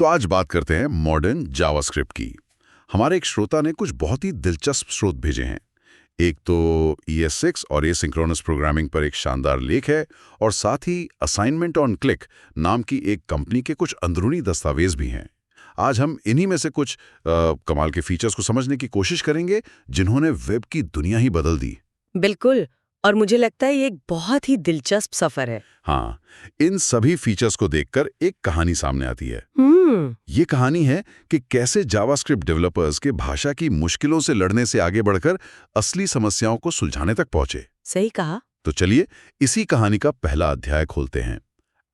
तो आज बात करते हैं मॉडर्न जावास्क्रिप्ट की। हमारे एक श्रोता ने कुछ बहुत ही दिलचस्प स्रोत भेजे हैं। एक तो ES6 और एसिंक्रोनस प्रोग्रामिंग पर एक शानदार लेख है, और साथ ही असाइनमेंट ऑन क्लिक नाम की एक कंपनी के कुछ अंदरूनी दस्तावेज भी हैं। आज हम इन्हीं में से कुछ कमाल के फीचर्स को समझने की कोशिश करेंगे जिन्होंने वेब की दुनिया ही बदल दी। बिल्कुल। और मुझे लगता है ये एक बहुत ही दिलचस्प सफर है। हाँ, इन सभी फीचर्स को देखकर एक कहानी सामने आती है। ये कहानी है कि कैसे जावास्क्रिप्ट डेवलपर्स के भाषा की मुश्किलों से लड़ने से आगे बढ़कर असली समस्याओं को सुलझाने तक पहुंचे। सही कहा। तो चलिए इसी कहानी का पहला अध्याय खोलते हैं।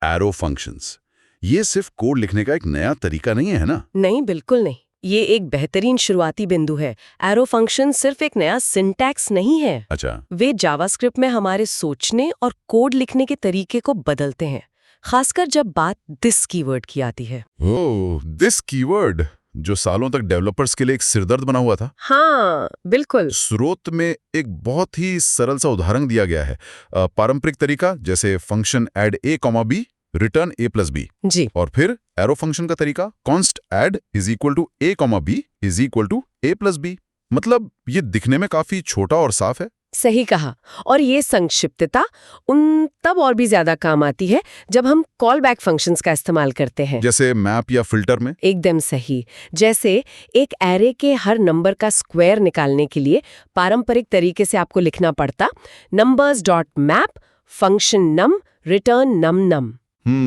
Arrow functions. ये सिर्फ कोड लिखने का एक नया तरीका नहीं है ना? नहीं, बिल्कुल नहीं। ये एक बेहतरीन शुरुआती बिंदु है। एरो फंक्शन सिर्फ एक नया सिंटैक्स नहीं है। अच्छा। वे जावास्क्रिप्ट में हमारे सोचने और कोड लिखने के तरीके को बदलते हैं, खासकर जब बात दिस कीवर्ड की आती है। ओह, दिस कीवर्ड, जो सालों तक डेवलपर्स के लिए एक सिरदर्द बना हुआ था। हाँ, बिल्कुल। स्रोत में एक बहुत ही सरल सा उदाहरण दिया गया है। पारंपरिक तरीका जैसे function add a, b return a+b। जी। और फिर एरो फंक्शन का तरीका const add is equal to a, b is equal to a+b। मतलब ये दिखने में काफी छोटा और साफ है। सही कहा। और ये संक्षिप्तता तब और भी ज्यादा काम आती है जब हम कॉल बैक फंक्शंस का इस्तेमाल करते हैं, जैसे मैप या फिल्टर में। एकदम सही। जैसे एक एरे के हर नंबर का स्क्वायर निकालने के लिए पारंपरिक तरीके से आपको लिखना पड़ता numbers.map function num return num।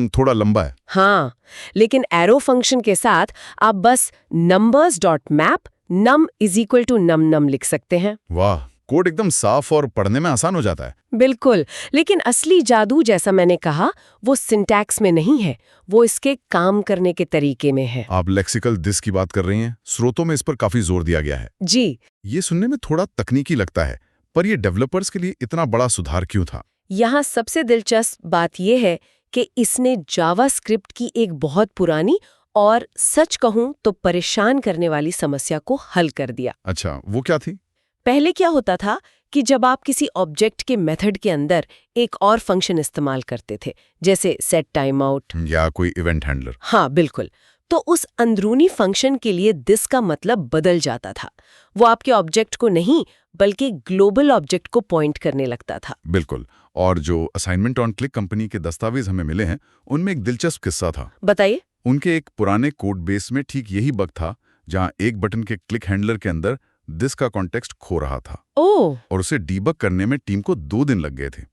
थोड़ा लंबा है। हाँ, लेकिन एरो फंक्शन के साथ आप बस numbers.map num is equal to num लिख सकते हैं। वाह, कोड एकदम साफ और पढ़ने में आसान हो जाता है। बिल्कुल। लेकिन असली जादू, जैसा मैंने कहा, वो सिंटैक्स में नहीं है, वो इसके काम करने के तरीके में है। आप लेक्सिकल दिस की बात कर रही हैं। स्रोतों में इस पर काफी जोर दिया गया है। जी। ये सुनने में थोड़ा तकनीकी लगता है, पर ये डेवलपर्स के लिए इतना बड़ा सुधार क्यों था? यहाँ सबसे दिलचस्प बात यह है कि इसने जावास्क्रिप्ट की एक बहुत पुरानी और सच कहूं तो परेशान करने वाली समस्या को हल कर दिया। अच्छा, वो क्या थी? पहले क्या होता था कि जब आप किसी ऑब्जेक्ट के मेथड के अंदर एक और फंक्शन इस्तेमाल करते थे, जैसे सेट टाइम आउट या कोई इवेंट हैंडलर। हाँ, बिल्कुल, तो उस अंदरूनी फंक्शन के लिए दिस का मतलब बदल जाता था। वो आपके ऑब्जेक्ट को नहीं बल्कि ग्लोबल ऑब्जेक्ट को पॉइंट करने लगता था। बिल्कुल। और जो असाइनमेंट ऑन क्लिक कंपनी के दस्तावेज हमें मिले हैं, उनमें एक दिलचस्प किस्सा था। बताइए। उनके एक पुराने कोड बेस में ठीक यही बग था, जहां एक बटन के क्लिक हैंडलर के अंदर दिस का कॉन्टेक्स्ट खो रहा था। ओह। और उसे डीबग करने में टीम को 2 दिन लग गए थे।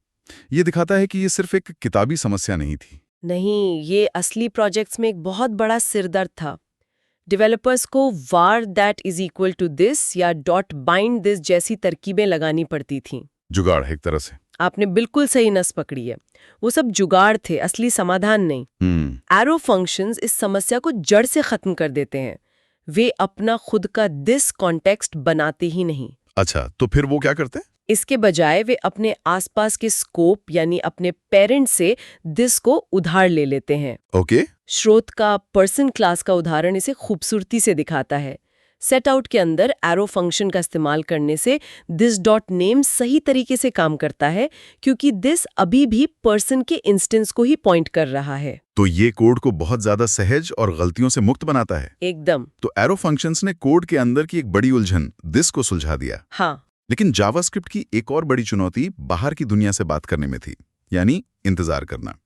ये दिखाता है कि ये सिर्फ एक किताबी समस्या नहीं थी। नहीं, ये असली प्रोजेक्ट्स में एक बहुत बड़ा सिरदर्द था। डेवलपर्स को var that is equal to this या .bind this जैसी तरकीबें लगानी पड़ती थीं। जुगाड़ है एक तरह से। आपने बिल्कुल सही नस पकड़ी है। वो सब जुगाड़ थे, असली समाधान नहीं। एरो फंक्शंस इस समस्या को जड़ से खत्म कर देते हैं। वे अपना खुद का दिस कॉन्टेक्स्ट बनाते ही नहीं। अच्छा, तो फिर वो क्या करते हैं? इसके बजाय वे अपने आसपास के स्कोप यानी अपने पेरेंट से दिस को उधार ले लेते हैं। ओके। स्रोत का पर्सन क्लास का उदाहरण इसे खूबसूरती से दिखाता है। सेट आउट के अंदर एरो फंक्शन का इस्तेमाल करने से दिस डॉट नेम सही तरीके से काम करता है, क्योंकि दिस अभी भी पर्सन के इंस्टेंस को ही पॉइंट कर रहा है। तो ये कोड को बहुत ज्यादा सहज और गलतियों से मुक्त बनाता है। एकदम। तो एरो फंक्शंस ने कोड के अंदर की एक बड़ी उलझन दिस को सुलझा दिया। हाँ। लेकिन जावास्क्रिप्ट की एक और बड़ी चुनौती बाहर की दुनिया से बात करने में थी, यानी इंतजार करना।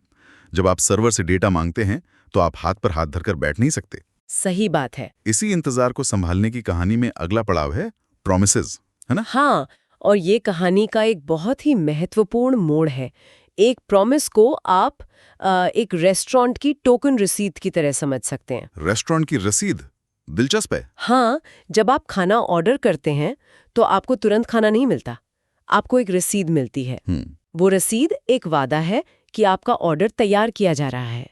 जब आप सर्वर से डेटा मांगते हैं तो आप हाथ पर हाथ धरकर बैठ नहीं सकते। सही बात है। इसी इंतजार को संभालने की कहानी में अगला पड़ाव है प्रॉमिसेस, है ना? हाँ, और ये कहानी का एक बहुत ही महत्वपूर्ण मोड़ है। एक प्रॉमिस को आप एक रेस्टोरेंट की टोकन रसीद की तरह समझ सकते हैं। रेस्टोरेंट की रसीद? दिलचस्प है। हाँ, जब आप खाना ऑर्डर करते हैं तो आपको तुरंत खाना नहीं मिलता, आपको एक रसीद मिलती है। वो रसीद एक वादा है कि आपका ऑर्डर तैयार किया जा रहा है।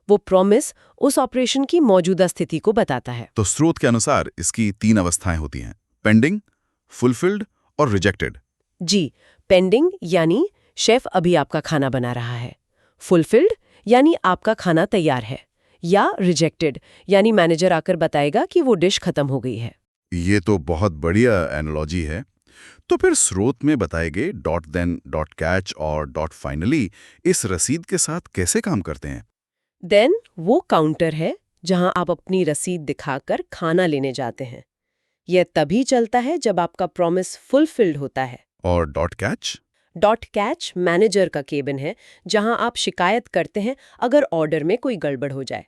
वो प्रॉमिस उस ऑपरेशन की मौजूदा स्थिति को बताता है। तो स्रोत के अनुसार इसकी 3 अवस्थाएं होती हैं: पेंडिंग, फुलफिल्ड और रिजेक्टेड। जी। पेंडिंग यानी शेफ अभी आपका खाना बना रहा है। फुलफिल्ड यानी आपका खाना तैयार है। या रिजेक्टेड यानी मैनेजर आकर बताएगा कि वो डिश खत्म हो गई है। ये तो बहुत बढ़िया एनालॉजी है। तो फिर स्रोत में बताए गए डॉट देन, डॉट कैच और डॉट फाइनली इस रसीद के साथ कैसे काम करते हैं? देन वो काउंटर है जहां आप अपनी रसीद दिखाकर खाना लेने जाते हैं। यह तभी चलता है जब आपका प्रॉमिस फुलफिल्ड होता है। और dot catch? Dot catch manager का केबिन है, जहां आप शिकायत करते हैं अगर ऑर्डर में कोई गड़बड़ हो जाए।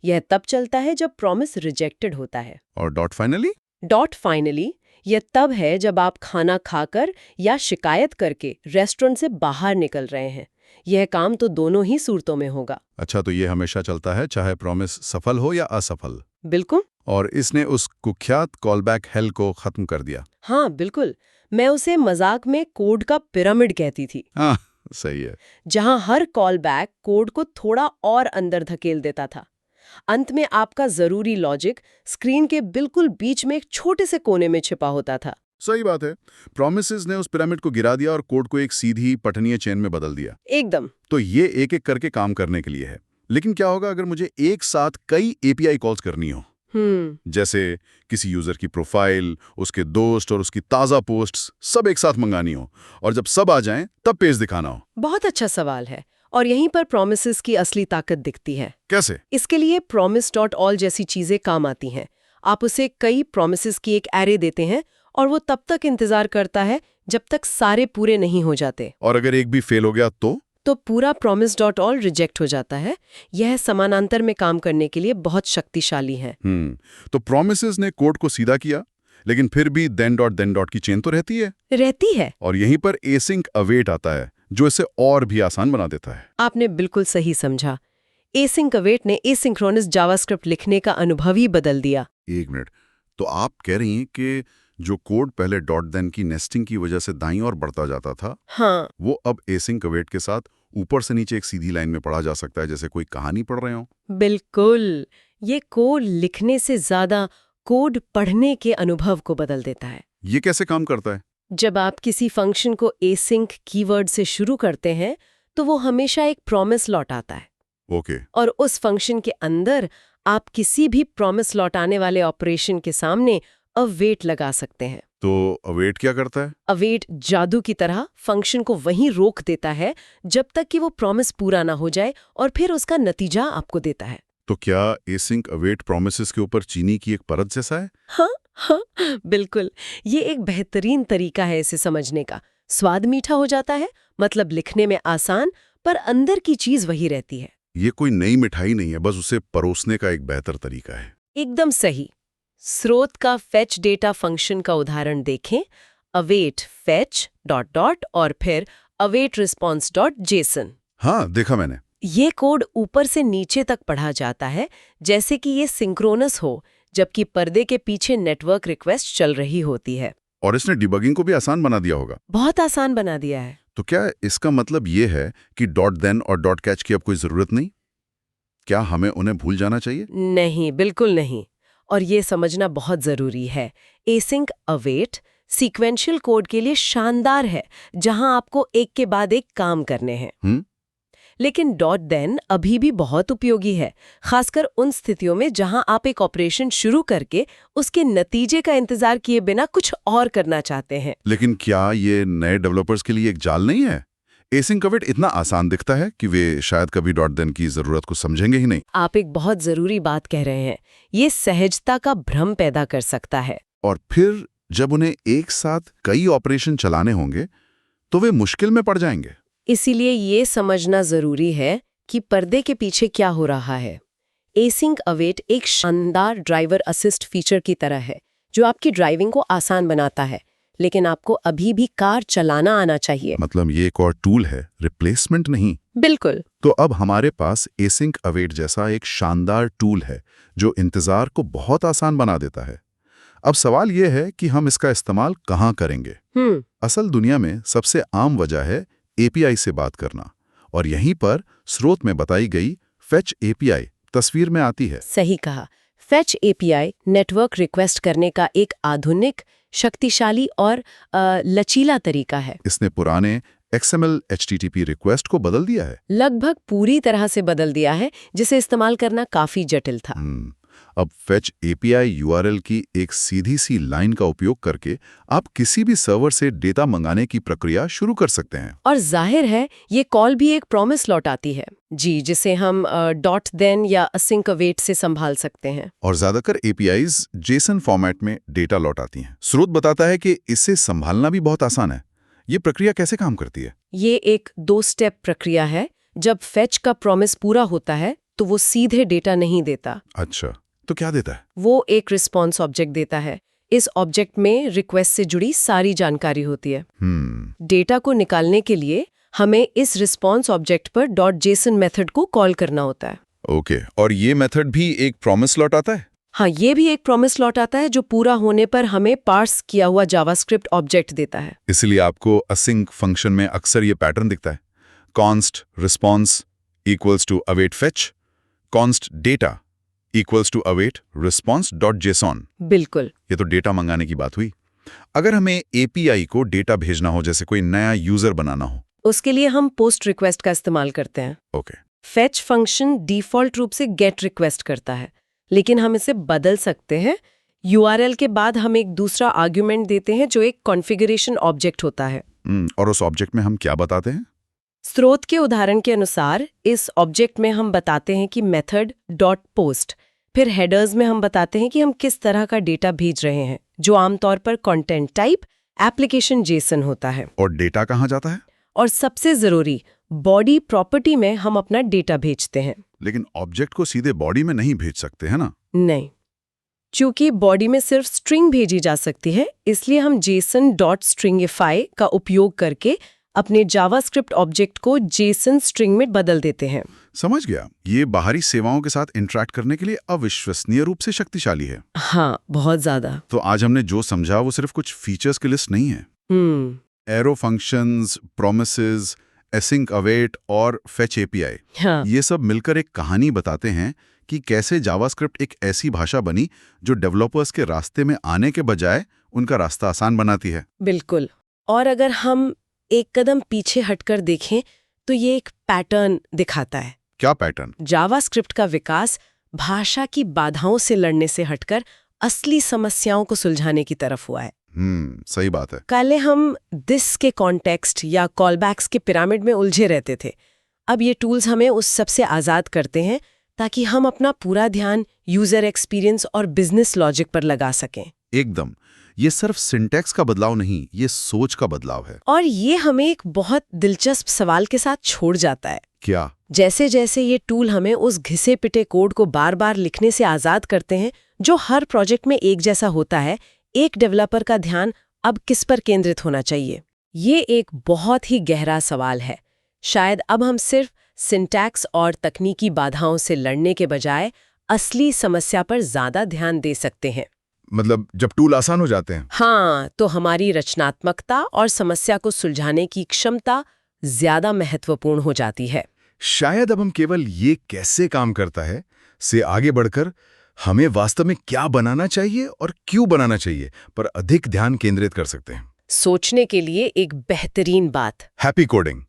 यह तब चलता है जब प्रॉमिस रिजेक्टेड होता है। और डॉट फाइनली? डॉट फाइनली यह तब है जब आप खाना खाकर या शिकायत करके रेस्टोरेंट से बाहर निकल रहे हैं। यह काम तो दोनों ही सूरतों में होगा। अच्छा, तो ये हमेशा चलता है चाहे प्रॉमिस सफल हो या असफल। बिल्कुल। और इसने उस कुख्यात कॉलबैक हेल को खत्म कर दिया। हाँ बिल्कुल, मैं उसे मजाक में कोड का पिरामिड कहती थी। हाँ, सही है। जहां हर कॉल बैक कोड को थोड़ा और अंदर धकेल देता था। अंत में आपका जरूरी लॉजिक स्क्रीन के बिल्कुल बीच में एक छोटे से कोने में छिपा होता था। सही बात है। प्रॉमिसेस ने उस पिरामिड को गिरा दिया और कोड को एक सीधी पठनीय चेन में बदल दिया। एकदम। तो ये एक एक करके काम करने के लिए है। लेकिन क्या होगा अगर मुझे एक साथ कई एपीआई कॉल्स करनी हो? जैसे किसी यूजर की प्रोफाइल, उसके दोस्त और उसकी ताजा पोस्ट्स सब एक साथ मंगानी हो, और जब सब आ जाएं तब पेज दिखाना हो। बहुत अच्छा सवाल है, और यहीं पर प्रॉमिसेस की असली ताकत दिखती है। कैसे? इसके लिए promise.all जैसी चीजें काम आती हैं। आप उसे कई प्रॉमिसेस की एक एरे देते हैं और वो तब तक इंतजार करता है जब तक सारे पूरे नहीं हो जाते। और अगर एक भी फेल हो गया तो पूरा promise.all रिजेक्ट हो जाता है। यह समानांतर में काम करने के लिए बहुत शक्तिशाली है। तो प्रॉमिसेस ने कोड को सीधा किया, लेकिन फिर भी then dot की चेन तो रहती है। और यहीं पर async await आता है, जो इसे और भी आसान बना देता है। आपने बिल्कुल सही समझा। async await ने एसिंक्रोनस जावास्क्रिप्ट लिखने का अनुभव ही बदल दिया। एक मिनट, तो आप कह रही हैं कि जो कोड पहले डॉट देन की नेस्टिंग की वजह से दाईं ओर बढ़ता जाता था, हाँ, वो अब async await के साथ ऊपर से नीचे एक सीधी लाइन में पढ़ा जा सकता है, जैसे कोई कहानी पढ़ रहे हो। बिल्कुल। ये कोड लिखने से ज्यादा कोड पढ़ने के अनुभव को बदल देता है। ये कैसे काम करता है? जब आप किसी फंक्शन को async कीवर्ड से शुरू करते हैं, तो वो हमेशा एक प्रॉमिस लौटाता है। ओके। और उस फंक्शन के अंदर आप किसी भी प्रॉमिस लौटाने वाले ऑपरेशन के सामने अवेट लगा सकते हैं। तो अवेट क्या करता है? अवेट जादू की तरह फंक्शन को वहीं रोक देता है जब तक कि वो प्रॉमिस पूरा ना हो जाए, और फिर उसका नतीजा आपको देता है। तो क्या async await promises के ऊपर चीनी की एक परत जैसा है? हाँ, बिल्कुल। ये एक बेहतरीन तरीका है इसे समझने का। स्वाद मीठा हो जाता है, मतलब लिखने में आसान, पर अंदर की चीज वही रहती है। ये कोई नई मिठाई नहीं है, बस उसे परोसने का एक बेहतर तरीका है। एकदम सही। स्रोत का फेच डेटा फंक्शन का उदाहरण देखें। await fetch ... और फिर await response .json। हाँ, देखा मैंने। ये कोड ऊपर से नीचे तक पढ़ा जाता है, जैसे कि ये सिंक्रोनस हो, जबकि पर्दे के पीछे नेटवर्क रिक्वेस्ट चल रही होती है। और इसने डिबगिंग को भी आसान बना दिया होगा। बहुत आसान बना दिया है। तो क्या इसका मतलब ये है कि डॉट देन और डॉट कैच की अब कोई जरूरत नहीं? क्या हमें उन्हें भूल जाना चाहिए? नहीं, बिल्कुल नहीं। और ये समझना बहुत जरूरी है, async await सीक्वेंशियल कोड के लिए शानदार है, जहां आपको एक के बाद एक काम करने हैं। लेकिन डॉट देन अभी भी बहुत उपयोगी है, खासकर उन स्थितियों में जहां आप एक ऑपरेशन शुरू करके उसके नतीजे का इंतजार किए बिना कुछ और करना चाहते हैं। लेकिन क्या ये नए डेवलपर्स के लिए एक जाल नहीं है? async await इतना आसान दिखता है कि वे शायद कभी डॉट देन की जरूरत को समझेंगे ही नहीं। आप एक बहुत जरूरी बात कह रहे हैं। ये सहजता का भ्रम पैदा कर सकता है। और फिर जब उन्हें एक साथ कई ऑपरेशन चलाने होंगे तो वे मुश्किल में पड़ जाएंगे। इसीलिए ये समझना जरूरी है कि पर्दे के पीछे क्या हो रहा है। async await एक शानदार ड्राइवर असिस्ट फीचर की तरह है, जो आपकी ड्राइविंग को आसान बनाता है, लेकिन आपको अभी भी कार चलाना आना चाहिए। मतलब ये एक और टूल है, रिप्लेसमेंट नहीं। बिल्कुल। तो अब हमारे पास async await जैसा एक शानदार टूल है जो इंतजार को बहुत आसान बना देता है। अब सवाल यह है कि हम इसका इस्तेमाल कहाँ करेंगे? असल दुनिया में सबसे आम वजह है API से बात करना, और यहीं पर स्रोत में बताई गई फेच API तस्वीर में आती है। सही कहा। फेच API नेटवर्क रिक्वेस्ट करने का एक आधुनिक, शक्तिशाली और लचीला तरीका है। इसने पुराने XML HTTP रिक्वेस्ट को बदल दिया है। लगभग पूरी तरह से बदल दिया है, जिसे इस्तेमाल करना काफी जटिल था। अब फेच एपीआई यूआरएल की एक सीधी सी लाइन का उपयोग करके आप किसी भी सर्वर से डेटा मंगाने की प्रक्रिया शुरू कर सकते हैं। और जाहिर है ये कॉल भी एक प्रॉमिस लौटाती है जी, जिसे हम डॉट देन या असिंक अवेट से संभाल सकते हैं। और ज्यादातर एपीआईज जेसन फॉर्मेट में डेटा लौटाती हैं। स्रोत बताता है कि इसे संभालना भी बहुत आसान है। ये प्रक्रिया कैसे काम करती है? ये एक 2 स्टेप प्रक्रिया है। जब फेच का प्रॉमिस पूरा होता है तो वो सीधे डेटा नहीं देता। अच्छा, तो क्या देता है? वो एक रिस्पॉन्स ऑब्जेक्ट देता है। इस ऑब्जेक्ट में रिक्वेस्ट से जुड़ी सारी जानकारी होती है। डेटा को निकालने के लिए हमें इस रिस्पॉन्स ऑब्जेक्ट पर .json मेथड को कॉल करना होता है। ओके, और ये मेथड भी एक प्रॉमिस लौटाता है? हाँ, ये भी एक प्रॉमिस लौटाता है जो पूरा होने पर हमें पार्स किया हुआ जावास्क्रिप्ट ऑब्जेक्ट देता है। इसलिए आपको असिंक फंक्शन में अक्सर ये पैटर्न दिखता है, const response equals to await fetch, const data equals to await response dot JSON. बिल्कुल। ये तो डेटा मंगाने की बात हुई। अगर हमें एपीआई को डेटा भेजना हो, जैसे कोई नया यूजर बनाना हो, उसके लिए हम पोस्ट रिक्वेस्ट का इस्तेमाल करते हैं। ओके। फेच फंक्शन डिफॉल्ट रूप से गेट रिक्वेस्ट करता है, लेकिन हम इसे बदल सकते हैं। यूआरएल के बाद हम एक दूसरा आर्ग्यूमेंट देते हैं जो एक कॉन्फ़िगरेशन ऑब्जेक्ट होता है। और उस ऑब्जेक्ट में हम क्या बताते हैं? स्रोत के उदाहरण के अनुसार इस ऑब्जेक्ट में हम बताते हैं कि मेथड डॉट पोस्ट, फिर हेडर्स में हम बताते हैं कि हम किस तरह का डेटा भेज रहे हैं, जो आमतौर पर कंटेंट टाइप एप्लीकेशन जेसन होता है। और डेटा कहाँ जाता है? और सबसे जरूरी, बॉडी प्रॉपर्टी में हम अपना डेटा भेजते हैं। लेकिन ऑब्जेक्ट को सीधे बॉडी में नहीं भेज सकते हैं ना? नहीं, चूंकि बॉडी में सिर्फ स्ट्रिंग भेजी जा सकती है, इसलिए हम JSON.stringify का उपयोग करके अपने जावास्क्रिप्ट ऑब्जेक्ट को जेसन स्ट्रिंग में बदल देते हैं। समझ गया। ये बाहरी सेवाओं के साथ इंटरैक्ट करने के लिए अविश्वसनीय रूप से शक्तिशाली है। हाँ, बहुत ज्यादा। तो आज हमने जो समझा वो सिर्फ कुछ फीचर्स की लिस्ट नहीं है। Arrow functions, promises, async await और फेच एपीआई, हाँ। ये सब मिलकर एक कहानी बताते हैं कि कैसे जावास्क्रिप्ट एक ऐसी भाषा बनी जो डेवलपर्स के रास्ते में आने के बजाय उनका रास्ता आसान बनाती है। बिल्कुल। और अगर हम एक कदम पीछे हटकर देखें तो ये एक पैटर्न दिखाता है। क्या पैटर्न? जावास्क्रिप्ट का विकास भाषा की बाधाओं से लड़ने से हटकर असली समस्याओं को सुलझाने की तरफ हुआ है। सही बात है। पहले हम दिस के कॉन्टेक्स्ट या कॉलबैक्स के पिरामिड में उलझे रहते थे। अब ये टूल्स हमें उस सब से आज़ाद करते हैं ताकि हम अपना पूरा ध्यान यूजर एक्सपीरियंस और बिजनेस लॉजिक पर लगा सकें। एकदम। ये सिर्फ सिंटैक्स का बदलाव नहीं, ये सोच का बदलाव है। और ये हमें एक बहुत दिलचस्प सवाल के साथ छोड़ जाता है। क्या? जैसे जैसे ये टूल हमें उस घिसे पिटे कोड को बार बार लिखने से आज़ाद करते हैं जो हर प्रोजेक्ट में एक जैसा होता है, एक डेवलपर का ध्यान अब किस पर केंद्रित होना चाहिए? ये एक बहुत ही गहरा सवाल है। शायद अब हम सिर्फ सिंटैक्स और तकनीकी बाधाओं से लड़ने के बजाय असली समस्या पर ज्यादा ध्यान दे सकते हैं। मतलब जब टूल आसान हो जाते हैं? हाँ, तो हमारी रचनात्मकता और समस्या को सुलझाने की क्षमता ज्यादा महत्वपूर्ण हो जाती है। शायद अब हम केवल ये कैसे काम करता है से आगे बढ़कर हमें वास्तव में क्या बनाना चाहिए और क्यों बनाना चाहिए पर अधिक ध्यान केंद्रित कर सकते हैं। सोचने के लिए एक बेहतरीन बात। Happy coding.